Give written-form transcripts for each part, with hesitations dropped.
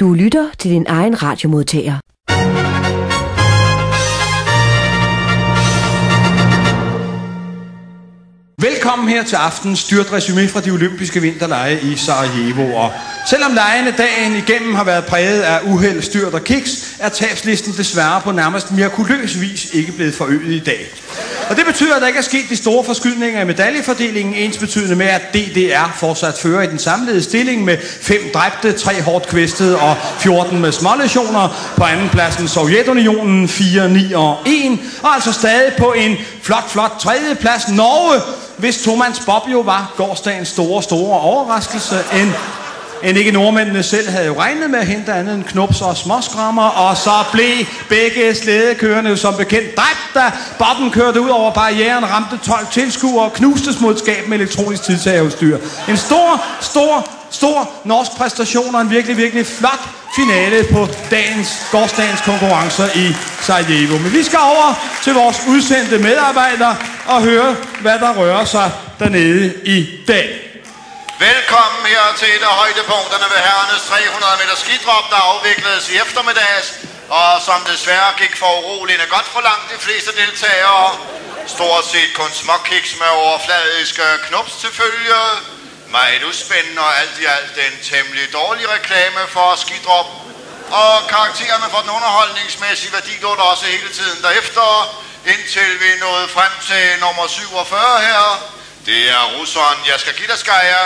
Du lytter til din egen radiomodtager. Velkommen her til aftens styrtresumé fra de olympiske vinterlege i Sarajevo. Og selvom legene dagen igennem har været præget af uheld, styrt og kiks, er tabslisten desværre på nærmest mirakuløs vis ikke blevet forøget i dag. Og det betyder, at der ikke er sket de store forskydninger i medaljefordelingen, ensbetydende med, at DDR fortsat fører i den samlede stilling med 5 dræbte, 3 hårdt kvæstede og 14 med smålæsioner. På andenpladsen Sovjetunionen 4, 9 og 1, og altså stadig på en flot tredjeplads Norge, hvis Thomas Bob jo var gårsdagens store overraskelse, end ikke nordmændene selv havde jo regnet med at hente andet end knups og småskrammer, og så blev begge slædekørende jo som bekendt dræbt, da Bobben kørte ud over barrieren, ramte 12 tilskuere og knustes mod skab med elektronisk tidtagerudstyr. En stor norsk præstation og en virkelig flot finale på gårsdagens konkurrencer i Sarajevo. Men vi skal over til vores udsendte medarbejdere og høre, hvad der rører sig dernede i dag. Velkommen her til et af højdepunkterne ved herrenes 300 meter skidrop, der afvikledes i eftermiddags, og som desværre gik for uroligende godt for langt de fleste deltagere. Stort set kun småkiks med overfladiske knups til følge. Meget udspændende og alt i alt en temmelig dårlig reklame for skidrop. Og karaktererne for den underholdningsmæssige værdi lå der også hele tiden derefter, indtil vi nåede frem til nummer 47 her. Det er russeren Yaskagidskaya.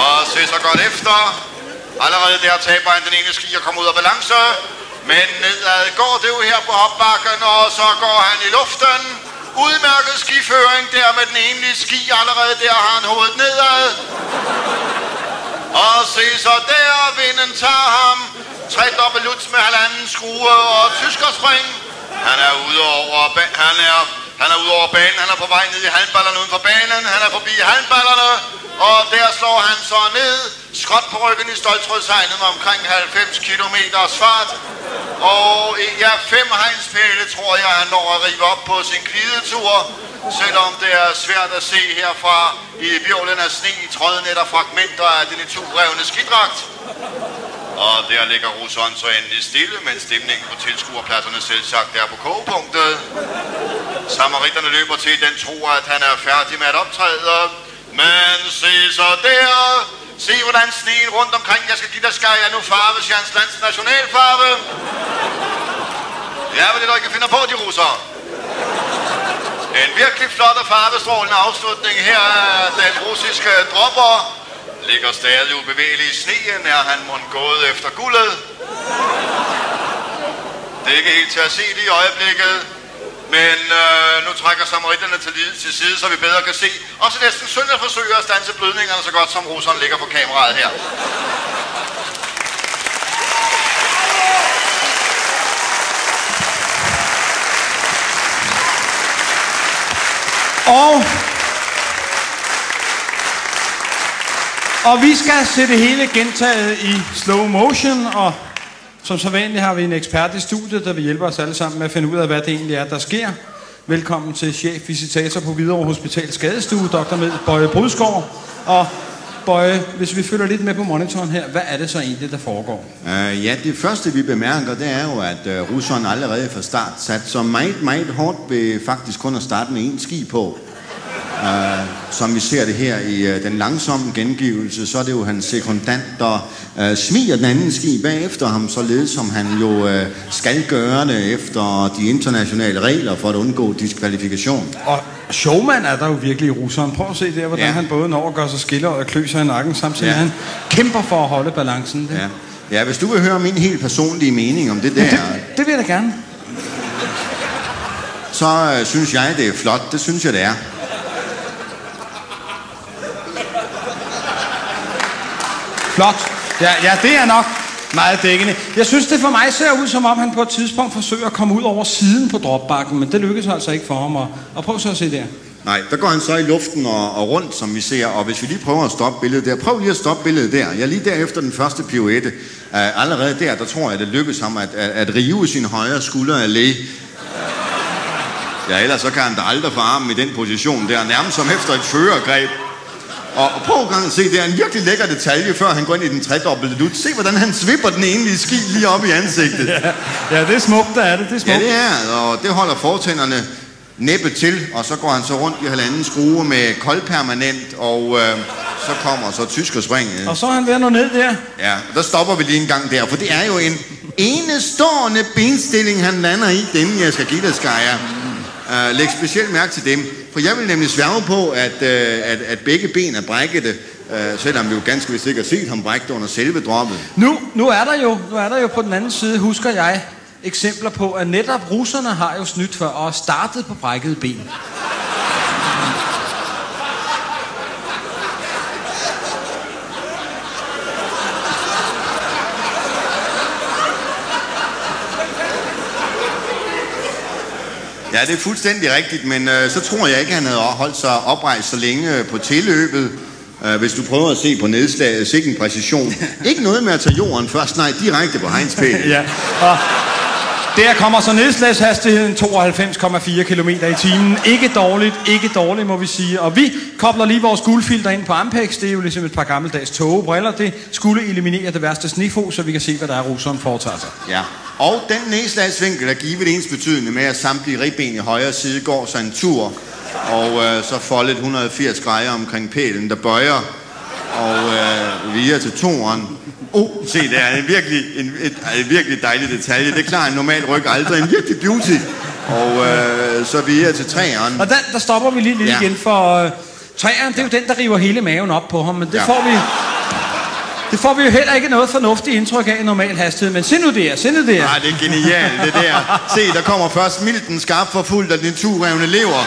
Og se så godt efter. Allerede der taber han den ene ski og kommer ud af balance. Men nedad går det jo her på hopbakken, og så går han i luften. Udmærket skiføring der med den enlige ski. Allerede der har han hovedet nedad. Og se så der, vinden tager ham. 3 dobbelt luts med 1,5 skrue og tyskerspring. Han er ude over banen, han er på vej ned i halmballerne uden for banen, han er forbi halmballerne, og der slår han så ned, skråt på ryggen i stoltrådshegnet med omkring 90 kilometers fart, og 5 hegnspæle tror jeg, han når at rive op på sin glidetur, selvom det er svært at se herfra i hvirvlen af sne, trådnet og fragmenter af den itubrevne skidragt. Og der ligger russeren så endelig stille, men stemningen på tilskuerpladserne selvsagt er på kogepunktet. Samaritterne løber til den tro, at han er færdig med at optræde. Men se så der! Se hvordan sneen rundt omkring Yaskagidskaya nu farves i hans lands nationalfarve. Ja, hvad det der ikke finder på, de russere. En virkelig flot og farvestrålende afslutning her af den russiske dropper. Ligger stadig ubevægelig i sneen, er han gået efter guldet. Det er ikke helt til at se det i øjeblikket, men nu trækker samaritterne til side, så vi bedre kan se. Også næsten synd at forsøge at standse blødningerne så godt som russeren ligger på kameraet her. Og vi skal se det hele gentaget i slow motion, og som så vanligt har vi en ekspert i studiet, der vil hjælpe os alle sammen med at finde ud af, hvad det egentlig er, der sker. Velkommen til chefvisitator på Hvidovre Hospital Skadestue, Dr. Med Bøje Brudskov. Og Bøje, hvis vi følger lidt med på monitoren her, hvad er det så egentlig, der foregår? Ja, det første vi bemærker, det er jo, at russeren allerede fra start satte så meget hårdt ved faktisk kun at starte med 1 ski på. Som vi ser det her i den langsomme gengivelse, så er det jo hans sekundant, der smiger den anden ski bagefter ham, således som han jo skal gøre det efter de internationale regler for at undgå diskvalifikation. Og showman er der jo virkelig i russeren. Prøv at se der, hvordan han både når at gøre sig skiller og klø sig i nakken, samtidig han kæmper for at holde balancen. Det. Ja, hvis du vil høre min helt personlige mening om det der... Det vil jeg da gerne. Så synes jeg, det er flot. Det synes jeg, det er. Flot. Ja, det er nok meget dækkende. Jeg synes, det for mig ser ud, som om han på et tidspunkt forsøger at komme ud over siden på dropbakken, men det lykkes altså ikke for ham. Og prøv så at se der. Nej, der går han så i luften og rundt, som vi ser, og hvis vi lige prøver at stoppe billedet der. Prøv lige at stoppe billedet der. Jeg lige derefter den første pirouette. Allerede der tror jeg, det lykkes ham at rive sin højre skulder af læge. Ja, ellers så kan han da aldrig få armen i den position der, nærmest som efter et førergreb. Og prøv gang at se, det er en virkelig lækker detalje, før han går ind i den tredobbelte lut. Se, hvordan han svipper den enlige ski lige op i ansigtet. Ja, det er smukt, der er det. Det er smukt. Ja, det er, og det holder fortænderne næppe til, og så går han så rundt i halvanden skrue med koldpermanent, og så kommer så tyskerspringet. Og så er han ved at nå ned der. Ja, der stopper vi lige en gang der, for det er jo en enestående benstilling, han lander i, denne Jaskagita-skærer. Læg specielt mærke til dem, for jeg vil nemlig sværge på, at begge ben er brækkede, selvom vi jo ganske vist ikke har set ham brække under selve droppet. Nu er der jo på den anden side, husker jeg, eksempler på, at netop russerne har jo snydt for og startet på brækkede ben. Ja, det er fuldstændig rigtigt, men så tror jeg ikke, han havde holdt sig oprejst så længe på tilløbet. Hvis du prøver at se på nedslaget, sikken præcision. Ikke noget med at tage jorden først, nej, direkte på hegnspælen. Ja, og der kommer så nedslagshastigheden 92,4 km i timen. Ikke dårligt må vi sige. Og vi kobler lige vores guldfilter ind på Ampex. Det er jo ligesom et par gammeldags togebriller. Det skulle eliminere det værste snefos, så vi kan se, hvad der er, russeren foretager sig. Ja, og den nedslagsvinkel er givet ens betydende med, at samtlige ribben i højre side går sig en tur, og så foldet 180 grader omkring pælen, der bøjer, og videre til toeren. Se, det er en virkelig dejlig detalje. Det klarer en normal ryg aldrig. En virkelig beauty. Og så videre til træeren. Og der stopper vi lige igen, for træeren, det er jo den, der river hele maven op på ham, men det får vi jo heller ikke noget fornuftigt indtryk af i normal hastighed. Men se nu der. Nej, det er genialt, det der. Se, der kommer først milten skarpt forfulgt af den turevne lever.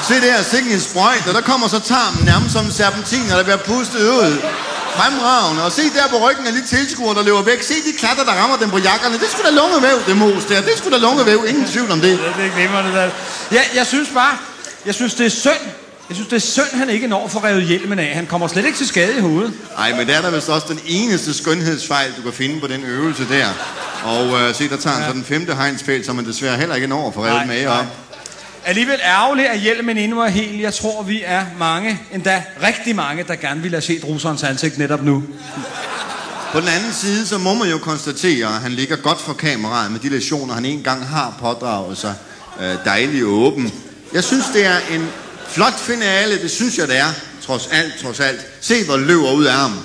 Se der, sikken en sprøjt, og der kommer så tarmen nærmest som en serpentin, der bliver pustet ud. Fremragende. Og se der på ryggen af de tilskuere, der løber væk. Se de klatter, der rammer dem på jakkerne. Det skulle da lungevæv, det mos der. Det skulle da lungevæv. Ingen tvivl om det. Det er glimrende, der. Ja, jeg synes det er synd. Jeg synes, det er synd, han ikke når at få revet hjelmen af. Han kommer slet ikke til skade i hovedet. Nej, men det er der vist også den eneste skønhedsfejl, du kan finde på den øvelse der. Og se, der tager han så den 5. hegnspæl, som man desværre heller ikke når at få revet med op. Alligevel ærgerligt, at hjelmen endnu er helt. Jeg tror, vi er mange, endda rigtig mange, der gerne ville have set russerens ansigt netop nu. På den anden side, så må man jo konstatere, at han ligger godt for kameraet med de lektioner, han engang har pådraget sig. Dejlig åben. Jeg synes, det er en flot finale, det synes jeg, det er. Trods alt. Se, hvor løber ud af ham.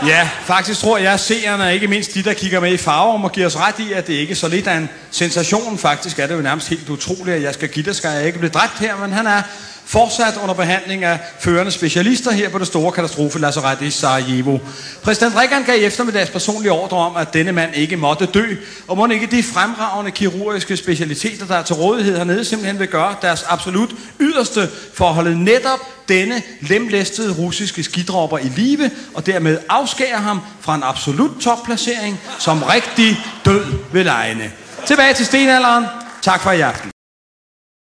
Ja, faktisk tror jeg, at seerne, ikke mindst de, der kigger med i farver, må give os ret i, at det ikke er så lidt af en sensation. Faktisk er det jo nærmest helt utroligt, at Jaskagita ikke blev dræbt her, men han er fortsat under behandling af førende specialister her på det store katastrofelazaret i Sarajevo. Præsident Reagan gav i eftermiddags personlig ordre om, at denne mand ikke måtte dø, og må ikke de fremragende kirurgiske specialiteter, der er til rådighed hernede, simpelthen vil gøre deres absolut yderste for at holde netop denne lemlæstede russiske skidropper i live, og dermed afskære ham fra en absolut topplacering som rigtig død ved legene. Tilbage til stenalderen. Tak for i aften.